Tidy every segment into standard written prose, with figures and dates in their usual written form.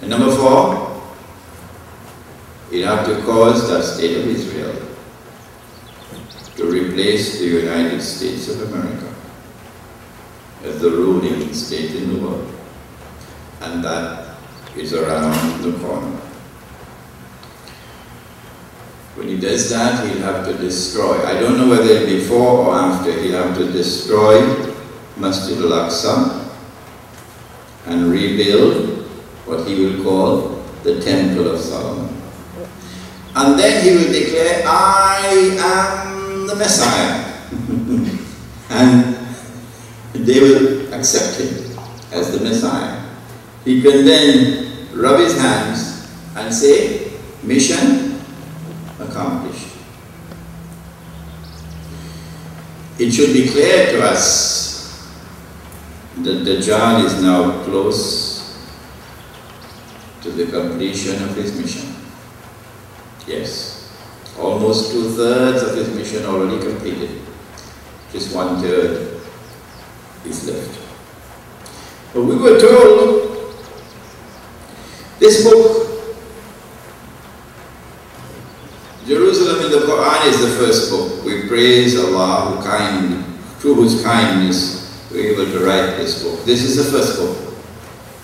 And number 4, he'll have to cause that state of Israel to replace the United States of America as the ruling state in the world. And that is around the corner. When he does that, he'll have to destroy. I don't know whether before or after, he'll have to destroy Masjid al-Aqsa and rebuild what he will call the Temple of Solomon. And then he will declare, I am the Messiah. And they will accept him as the Messiah. He can then rub his hands and say, mission accomplished. It should be clear to us that Dajjal is now close to the completion of his mission. Yes, almost 2/3 of his mission already completed. Just 1/3 is left. But we were told this book, Jerusalem in the Quran, is the first book. We praise Allah through whose kindness we're able to write this book. This is the first book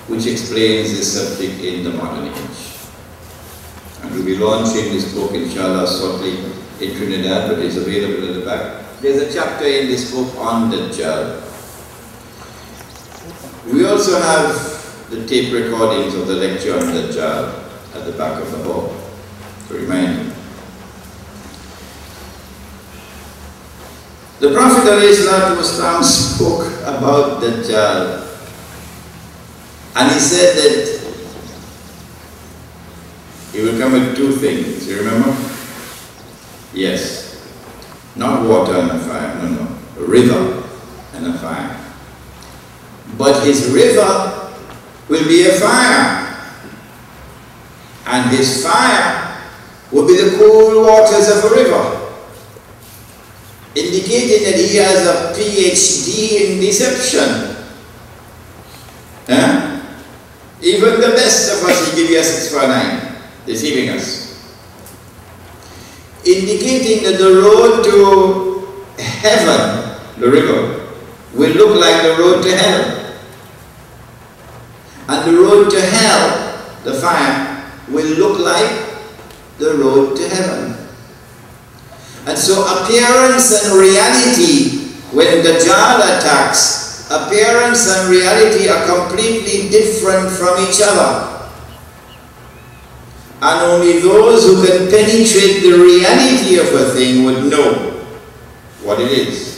which explains this subject in the modern age. And we'll be launching this book, inshallah, shortly in Trinidad, but it's available at the back. There's a chapter in this book on Dajjal. We also have the tape recordings of the lecture on Dajjal at the back of the hall to remind you. The Prophet ﷺ spoke about Dajjal, and he said that he will come with 2 things. You remember? Yes. Not water and a fire, no. A river and a fire. But his river will be a fire, and his fire will be the cool waters of a river, indicating that he has a PhD in deception. Even the best of us will give you a 6 for 9, deceiving us. Indicating that the road to heaven, the river, will look like the road to hell. And the road to hell, the fire, will look like the road to heaven. And so appearance and reality, when Dajjal attacks, appearance and reality are completely different from each other. And only those who can penetrate the reality of a thing would know what it is.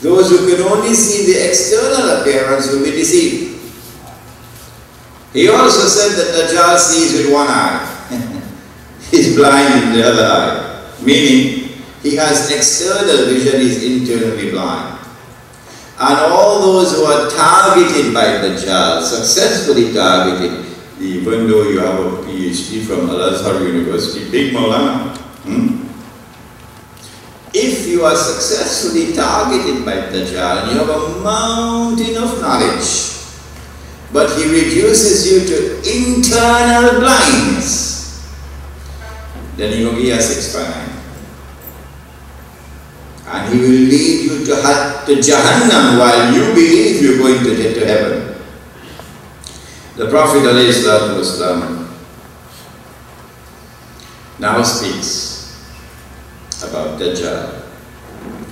Those who can only see the external appearance will be deceived. He also said that Dajjal sees with one eye. He's blind in the other eye. Meaning, he has external vision, he's internally blind. And all those who are targeted by Dajjal, successfully targeted, even though you have a PhD from Al-Azhar University, big Maulana, if you are successfully targeted by Dajjal and you have a mountain of knowledge, but he reduces you to internal blindness, then he will give you a 6 for 9. And he will lead you to Jahannam while you believe you're going to get to heaven. The Prophet ﷺ now speaks about Dajjal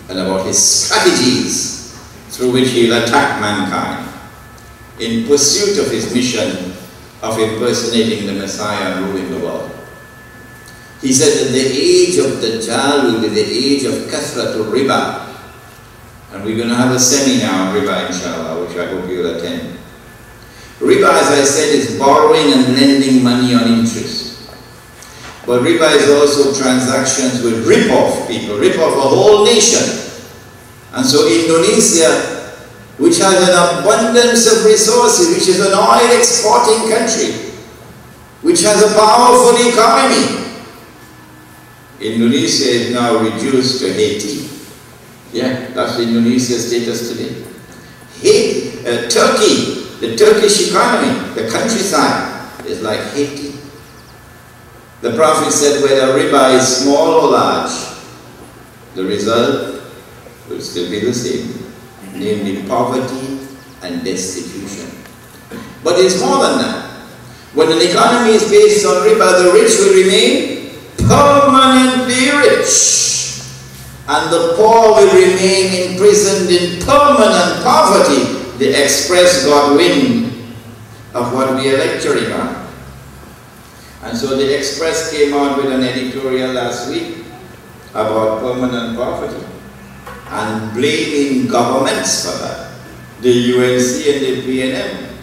and about his strategies through which he'll attack mankind in pursuit of his mission of impersonating the Messiah and ruling the world. He said that the age of Dajjal will be the age of Kathratul Riba. And we're going to have a seminar on Riba, inshallah, which I hope you'll attend. Riba, as I said, is borrowing and lending money on interest. But riba is also transactions with rip-off people, rip-off a whole nation. And so Indonesia, which has an abundance of resources, which is an oil exporting country, which has a powerful economy, Indonesia is now reduced to Haiti. Yeah, that's Indonesia's status today. Turkey, the Turkish economy, the countryside, is like Haiti. The Prophet said whether riba is small or large, the result will still be the same, namely poverty and destitution. But it's more than that. When an economy is based on riba, the rich will remain permanently rich, and the poor will remain imprisoned in permanent poverty, the express Godwin of what we are lecturing on. And so the Express came out with an editorial last week about permanent poverty and blaming governments for that, the UNC and the PNM.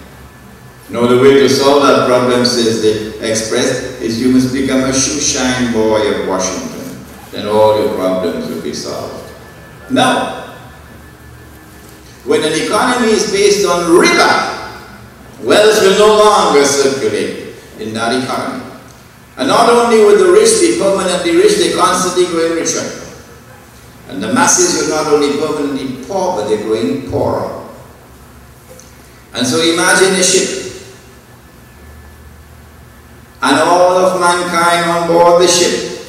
No, the way to solve that problem, says the Express, is you must become a shoeshine boy of Washington. Then all your problems will be solved. Now, when an economy is based on riba, wealth will no longer circulate in that economy. And not only will the rich be permanently rich, they constantly growing richer. And the masses will not only permanently poor, but they're growing poorer. And so imagine a ship and all of mankind on board the ship.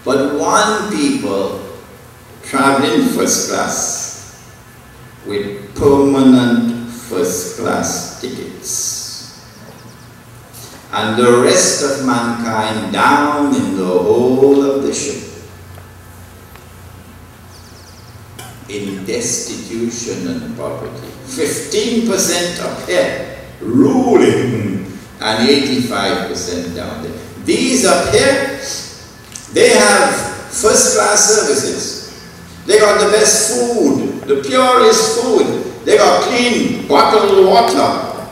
But one people traveling first class with permanent first class tickets. And the rest of mankind down in the whole of the ship in destitution and poverty. 15% up here ruling and 85% down there. These up here, they have first class services. They got the best food, the purest food. They got clean bottled water.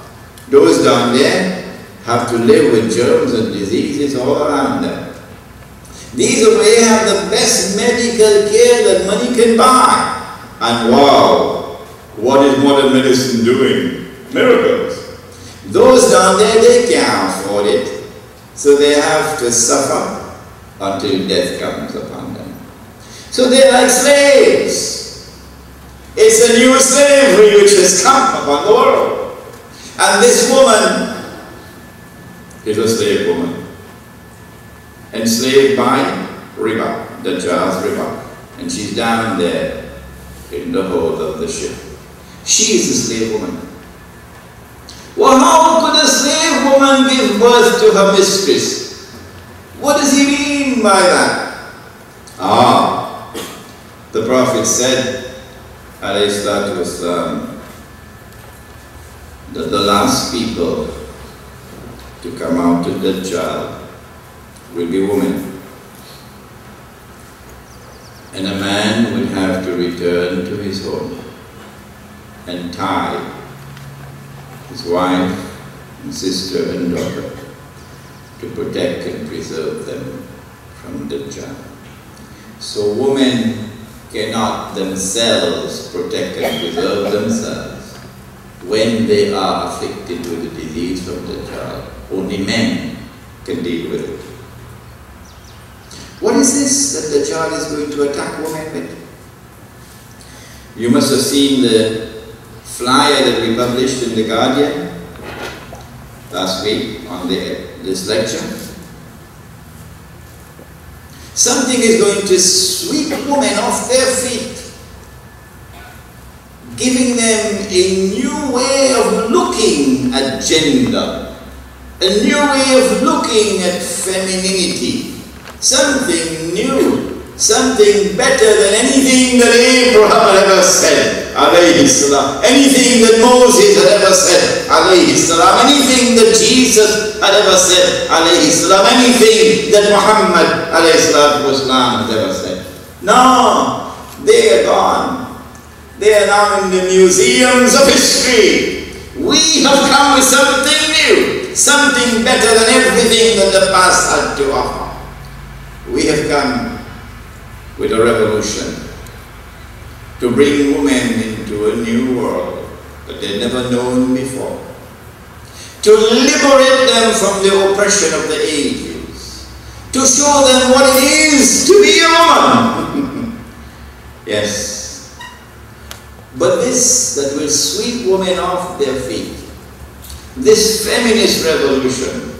Those down there have to live with germs and diseases all around them. These over here have the best medical care that money can buy. And wow, what is modern medicine doing? Miracles. Those down there, they can't afford it. So they have to suffer until death comes upon them. So they're like slaves. It's a new slavery which has come upon the world. And this woman is a slave woman, enslaved by riba, Dajjal's riba, and she's down there in the hold of the ship. She is a slave woman. Well, how could a slave woman give birth to her mistress? What does he mean by that? The Prophet said, alayhi salatu wasalam, that the last people to come out of Dajjal will be women. And a man will have to return to his home and tie his wife and sister and daughter to protect and preserve them from Dajjal. So women cannot themselves protect and preserve themselves when they are afflicted with the disease from Dajjal. Only men can deal with it. What is this that Dajjal is going to attack women with? You must have seen the flyer that we published in The Guardian last week on this lecture. Something is going to sweep women off their feet, giving them a new way of looking at gender, a new way of looking at femininity, something new, something better than anything that Abraham had ever said, alayhi salam, anything that Moses had ever said, alayhi salam, anything that Jesus had ever said, alayhi salam, anything that Muhammad alayhi salatu wasalam had ever said. No, they are gone. They are now in the museums of history. We have come with something new, something better than everything that the past had to offer. We have come with a revolution to bring women into a new world that they've never known before, to liberate them from the oppression of the ages, to show them what it is to be a woman. Yes. But this that will sweep women off their feet, this feminist revolution,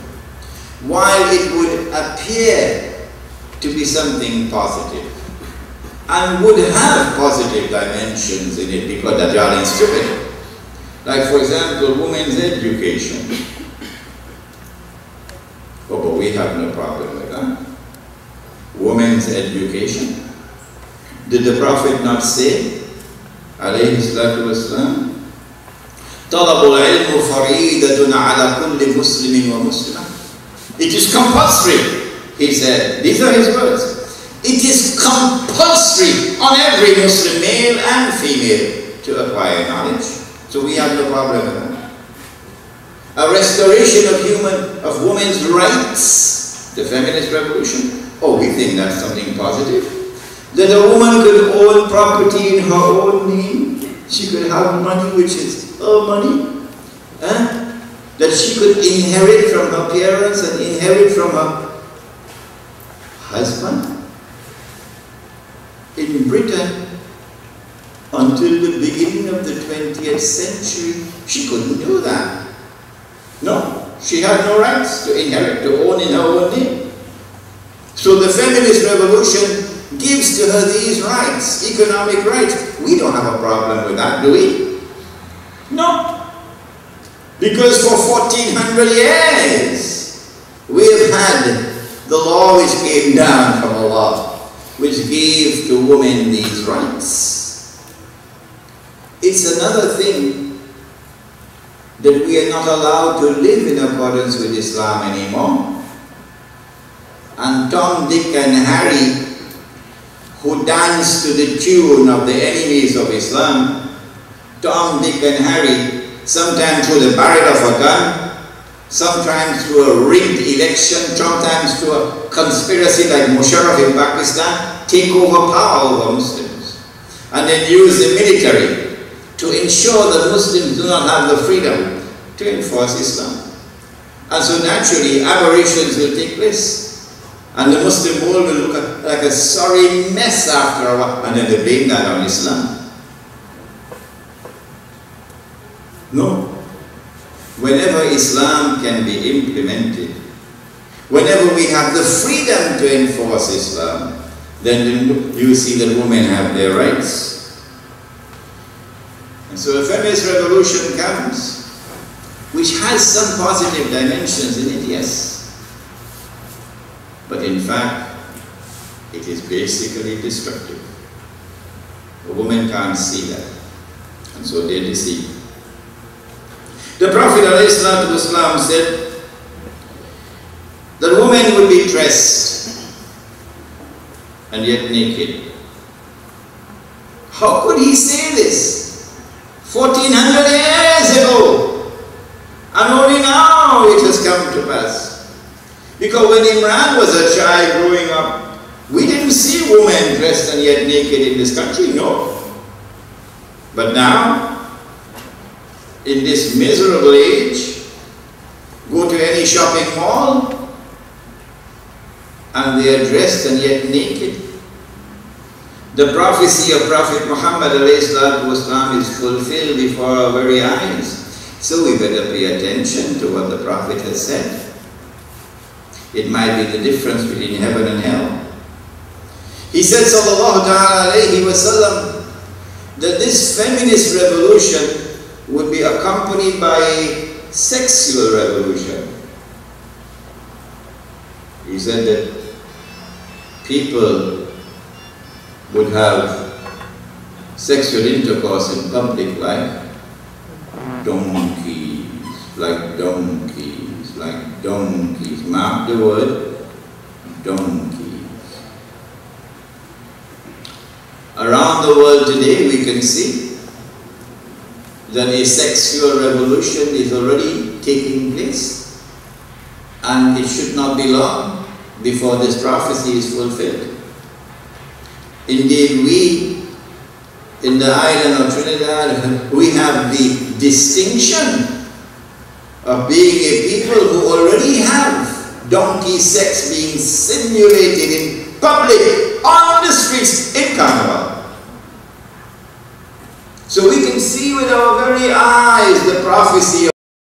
while it would appear to be something positive, and would have positive dimensions in it because Dajjal is stupid. Like, for example, women's education. Oh, but we have no problem with that. Women's education. Did the Prophet not say, alayhi salatu wassalam, طلب العلم فريضة على كل مسلم ومسلمة. It is compulsory, he said. These are his words. It is compulsory on every Muslim, male and female, to acquire knowledge. So we have no problem with that. A restoration of women's rights, the feminist revolution. Oh, we think that's something positive. That a woman could own property in her own name. She could have money which is her money. That she could inherit from her parents and inherit from her husband. In Britain, until the beginning of the 20th century, she couldn't do that. No, she had no rights to inherit, to own in her own name. So the feminist revolution gives to her these rights, economic rights. We don't have a problem with that, do we? No. Because for 1400 years, we have had the law which came down from Allah, which gave to women these rights. It's another thing that we are not allowed to live in accordance with Islam anymore. And Tom, Dick and Harry, who dance to the tune of the enemies of Islam, Tom, Dick and Harry, sometimes through the barrel of a gun, sometimes through a rigged election, sometimes through a conspiracy like Musharraf in Pakistan, take over power over Muslims, and then use the military to ensure that Muslims do not have the freedom to enforce Islam. And so naturally, aberrations will take place. And the Muslim world will look like a sorry mess after a while, and then they blame that on Islam. No. Whenever Islam can be implemented, whenever we have the freedom to enforce Islam, then you see that women have their rights. And so a feminist revolution comes, which has some positive dimensions in it, yes. But in fact, it is basically destructive. A woman can't see that, and so they're deceived. The Prophet ﷺ said that women would be dressed and yet naked. How could he say this? 1400 years ago, and only now it has come to pass. Because when Imran was a child growing up, we didn't see women dressed and yet naked in this country, no. But now, in this miserable age, go to any shopping mall, and they are dressed and yet naked. The prophecy of Prophet Muhammad ﷺ is fulfilled before our very eyes. So we better pay attention to what the Prophet has said. It might be the difference between heaven and hell. He said, sallallahu alayhi wa sallam, that this feminist revolution would be accompanied by a sexual revolution. He said that people would have sexual intercourse in public like donkeys, like donkeys, like donkeys. Mark the word, donkeys. Around the world today we can see that a sexual revolution is already taking place, and it should not be long before this prophecy is fulfilled. Indeed, we in the island of Trinidad, we have the distinction of being a people who already have donkey sex being simulated in public, on the streets, in Carnival. So we can see with our very eyes the prophecy